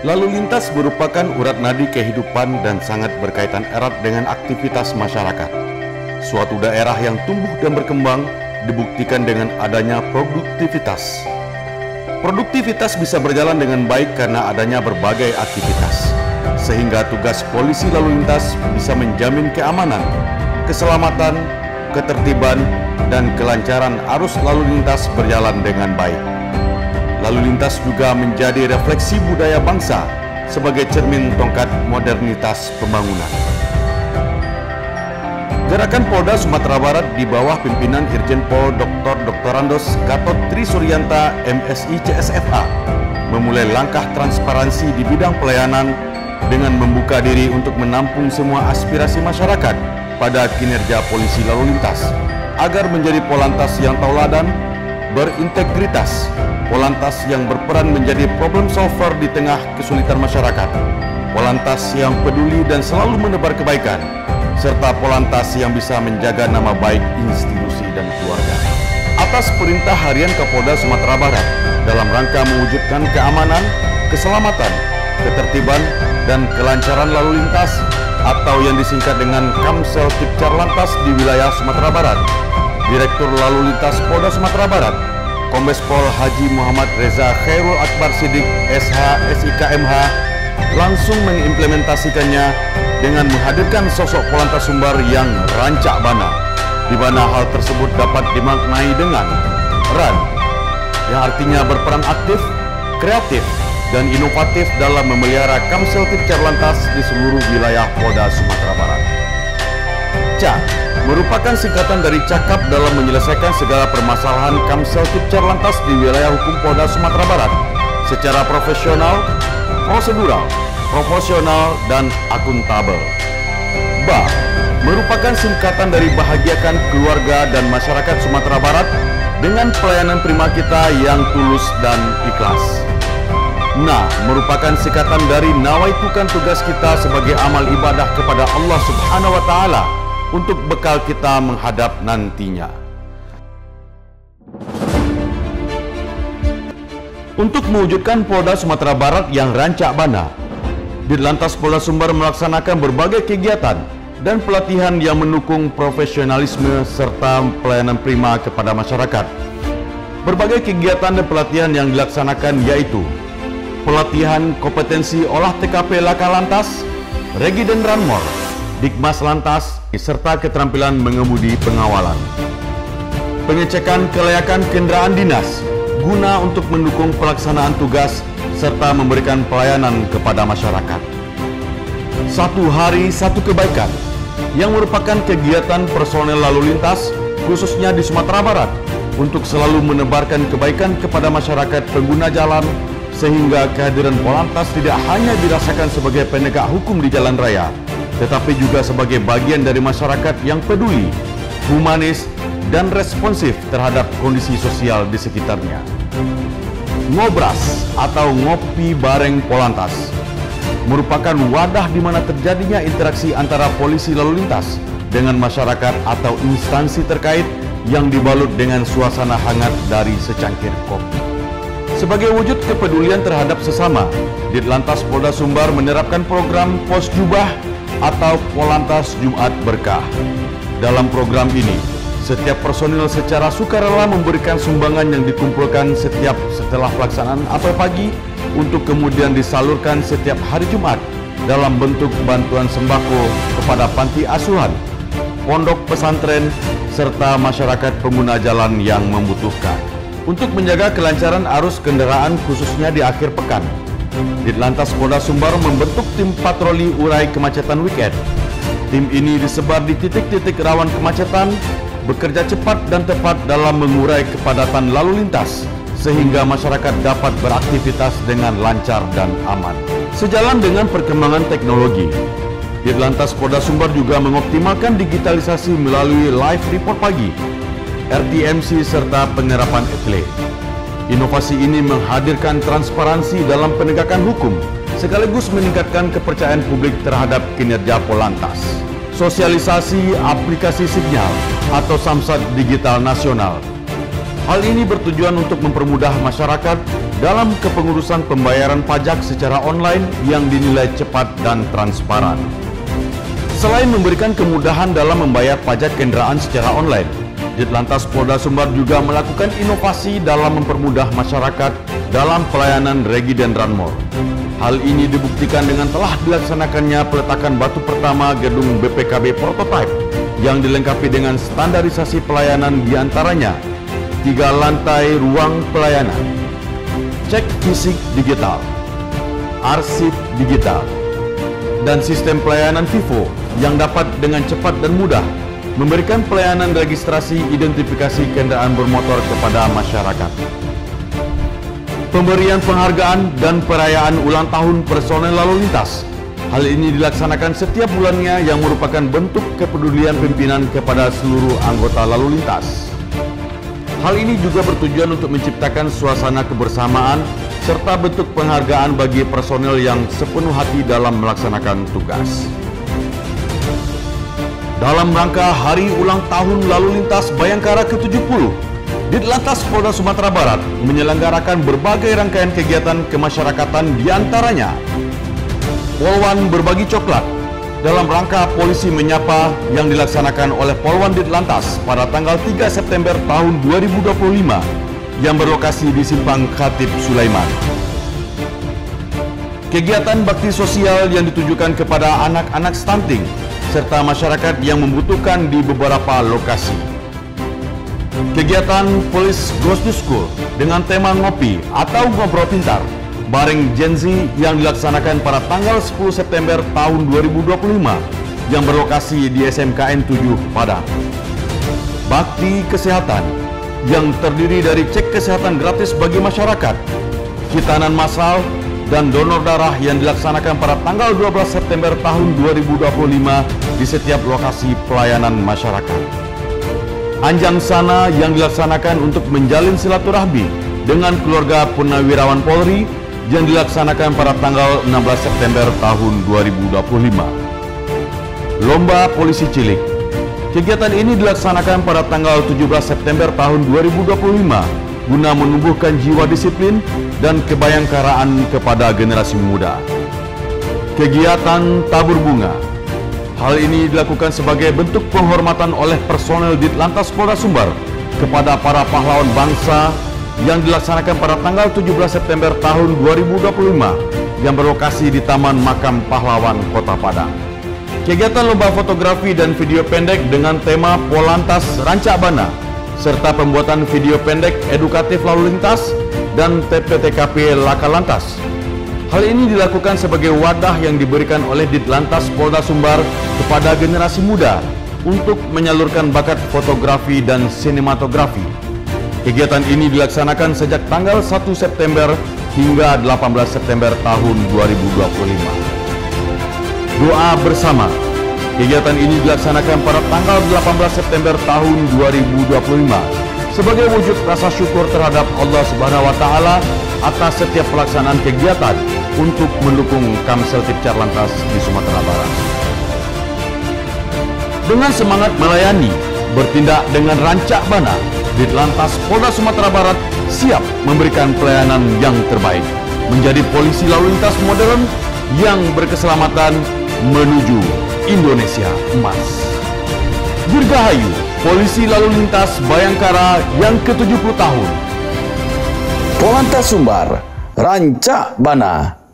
Lalu lintas merupakan urat nadi kehidupan dan sangat berkaitan erat dengan aktivitas masyarakat. Suatu daerah yang tumbuh dan berkembang dibuktikan dengan adanya produktivitas. Produktivitas bisa berjalan dengan baik karena adanya berbagai aktivitas, sehingga tugas polisi lalu lintas bisa menjamin keamanan, keselamatan, ketertiban, dan kelancaran arus lalu lintas berjalan dengan baik. Lalu lintas juga menjadi refleksi budaya bangsa sebagai cermin tongkat modernitas pembangunan. Gerakan Polda Sumatera Barat di bawah pimpinan Irjen Pol Dr. Dr. Gatot Trisuryanta MSI CSFA memulai langkah transparansi di bidang pelayanan dengan membuka diri untuk menampung semua aspirasi masyarakat pada kinerja polisi lalu lintas agar menjadi polantas yang tauladan, berintegritas, polantas yang berperan menjadi problem solver di tengah kesulitan masyarakat, polantas yang peduli dan selalu menebar kebaikan, serta polantas yang bisa menjaga nama baik institusi dan keluarga. Atas perintah harian Kapolda Sumatera Barat dalam rangka mewujudkan keamanan, keselamatan, ketertiban, dan kelancaran lalu lintas atau yang disingkat dengan Kamsel Tipcarlantas di wilayah Sumatera Barat, Direktur Lalu Lintas Polda Sumatera Barat, Kombes Pol Haji Muhammad Reza Khairul Akbar Siddiq SH SIKMH langsung mengimplementasikannya dengan menghadirkan sosok Polantas Sumbar yang rancak bana, di mana hal tersebut dapat dimaknai dengan peran, yang artinya berperan aktif, kreatif, dan inovatif dalam memelihara Kamsel Tipcarlantas di seluruh wilayah Polda Sumatera Barat. CA merupakan singkatan dari cakap dalam menyelesaikan segala permasalahan Kamsel Tipcarlantas di wilayah hukum Polda Sumatera Barat secara profesional, prosedural, proporsional, dan akuntabel. BA merupakan singkatan dari bahagiakan keluarga dan masyarakat Sumatera Barat dengan pelayanan prima kita yang tulus dan ikhlas. NA merupakan singkatan dari nawaitukan tugas kita sebagai amal ibadah kepada Allah Subhanahu wa Ta'ala untuk bekal kita menghadap nantinya. Untuk mewujudkan Polda Sumatera Barat yang rancak bana, Dirlantas Polda Sumbar melaksanakan berbagai kegiatan dan pelatihan yang mendukung profesionalisme serta pelayanan prima kepada masyarakat. Berbagai kegiatan dan pelatihan yang dilaksanakan yaitu pelatihan kompetensi olah TKP Laka Lantas, Regi dan Ranmor, Dikmas Lantas, serta keterampilan mengemudi pengawalan. Pengecekan kelayakan kendaraan dinas guna untuk mendukung pelaksanaan tugas serta memberikan pelayanan kepada masyarakat. Satu hari satu kebaikan yang merupakan kegiatan personel lalu lintas khususnya di Sumatera Barat untuk selalu menebarkan kebaikan kepada masyarakat pengguna jalan, sehingga kehadiran Polantas tidak hanya dirasakan sebagai penegak hukum di jalan raya, tetapi juga sebagai bagian dari masyarakat yang peduli, humanis, dan responsif terhadap kondisi sosial di sekitarnya. Ngobras atau ngopi bareng Polantas merupakan wadah di mana terjadinya interaksi antara polisi lalu lintas dengan masyarakat atau instansi terkait yang dibalut dengan suasana hangat dari secangkir kopi. Sebagai wujud kepedulian terhadap sesama, Dirlantas Polda Sumbar menerapkan program Pos Jubah atau Polantas Jumat Berkah. Dalam program ini, setiap personil secara sukarela memberikan sumbangan yang dikumpulkan setiap setelah pelaksanaan apel pagi untuk kemudian disalurkan setiap hari Jumat dalam bentuk bantuan sembako kepada panti asuhan, pondok pesantren, serta masyarakat pengguna jalan yang membutuhkan. Untuk menjaga kelancaran arus kendaraan khususnya di akhir pekan, Dirlantas Polda Sumbar membentuk tim patroli urai kemacetan weekend. Tim ini disebar di titik-titik rawan kemacetan, bekerja cepat dan tepat dalam mengurai kepadatan lalu lintas, sehingga masyarakat dapat beraktivitas dengan lancar dan aman. Sejalan dengan perkembangan teknologi, Dirlantas Polda Sumbar juga mengoptimalkan digitalisasi melalui live report pagi, RTMC, serta penerapan etle. Inovasi ini menghadirkan transparansi dalam penegakan hukum, sekaligus meningkatkan kepercayaan publik terhadap kinerja Polantas. Sosialisasi aplikasi Signal atau Samsat Digital Nasional. Hal ini bertujuan untuk mempermudah masyarakat dalam kepengurusan pembayaran pajak secara online yang dinilai cepat dan transparan. Selain memberikan kemudahan dalam membayar pajak kendaraan secara online, Ditlantas Polda Sumbar juga melakukan inovasi dalam mempermudah masyarakat dalam pelayanan Regi dan Ranmor. Hal ini dibuktikan dengan telah dilaksanakannya peletakan batu pertama gedung BPKB prototype yang dilengkapi dengan standarisasi pelayanan diantaranya 3 lantai ruang pelayanan, cek fisik digital, arsip digital, dan sistem pelayanan FIFO yang dapat dengan cepat dan mudah memberikan pelayanan registrasi identifikasi kendaraan bermotor kepada masyarakat. Pemberian penghargaan dan perayaan ulang tahun personel lalu lintas. Hal ini dilaksanakan setiap bulannya yang merupakan bentuk kepedulian pimpinan kepada seluruh anggota lalu lintas. Hal ini juga bertujuan untuk menciptakan suasana kebersamaan serta bentuk penghargaan bagi personel yang sepenuh hati dalam melaksanakan tugas. Dalam rangka Hari Ulang Tahun Lalu Lintas Bayangkara ke-70, Ditlantas Polda Sumatera Barat menyelenggarakan berbagai rangkaian kegiatan kemasyarakatan diantaranya Polwan Berbagi Coklat dalam rangka Polisi Menyapa yang dilaksanakan oleh Polwan Ditlantas pada tanggal 3 September tahun 2025 yang berlokasi di Simpang Khatib Sulaiman. Kegiatan bakti sosial yang ditujukan kepada anak-anak stunting serta masyarakat yang membutuhkan di beberapa lokasi. Kegiatan Police Goes to School dengan tema ngopi atau ngobrol pintar bareng Gen Z yang dilaksanakan pada tanggal 10 September tahun 2025 yang berlokasi di SMKN 7 Padang. Bakti kesehatan yang terdiri dari cek kesehatan gratis bagi masyarakat, khitanan massal, dan donor darah yang dilaksanakan pada tanggal 12 September tahun 2025 di setiap lokasi pelayanan masyarakat. Anjang Sana yang dilaksanakan untuk menjalin silaturahmi dengan keluarga Purnawirawan Polri yang dilaksanakan pada tanggal 16 September tahun 2025. Lomba Polisi Cilik. Kegiatan ini dilaksanakan pada tanggal 17 September tahun 2025 guna menumbuhkan jiwa disiplin dan kebayangkaraan kepada generasi muda. Kegiatan Tabur Bunga. Hal ini dilakukan sebagai bentuk penghormatan oleh personel Ditlantas Polda Sumbar kepada para pahlawan bangsa yang dilaksanakan pada tanggal 17 September tahun 2025 yang berlokasi di Taman Makam Pahlawan Kota Padang. Kegiatan lomba fotografi dan video pendek dengan tema Polantas Rancak Bana serta pembuatan video pendek edukatif lalu lintas dan TPTKP Laka Lantas. Hal ini dilakukan sebagai wadah yang diberikan oleh Ditlantas Polda Sumbar kepada generasi muda untuk menyalurkan bakat fotografi dan sinematografi. Kegiatan ini dilaksanakan sejak tanggal 1 September hingga 18 September tahun 2025. Doa bersama. Kegiatan ini dilaksanakan pada tanggal 18 September tahun 2025 sebagai wujud rasa syukur terhadap Allah Subhanahu wa Ta'ala atas setiap pelaksanaan kegiatan untuk mendukung Kamsel Tipcar Lantas di Sumatera Barat. Dengan semangat melayani, bertindak dengan rancak bana, Ditlantas Polda Sumatera Barat siap memberikan pelayanan yang terbaik, menjadi polisi lalu lintas modern yang berkeselamatan menuju Indonesia Emas. Dirgahayu Polisi Lalu Lintas Bayangkara yang ke-70 tahun. Polantas Sumbar, Rancak Bana.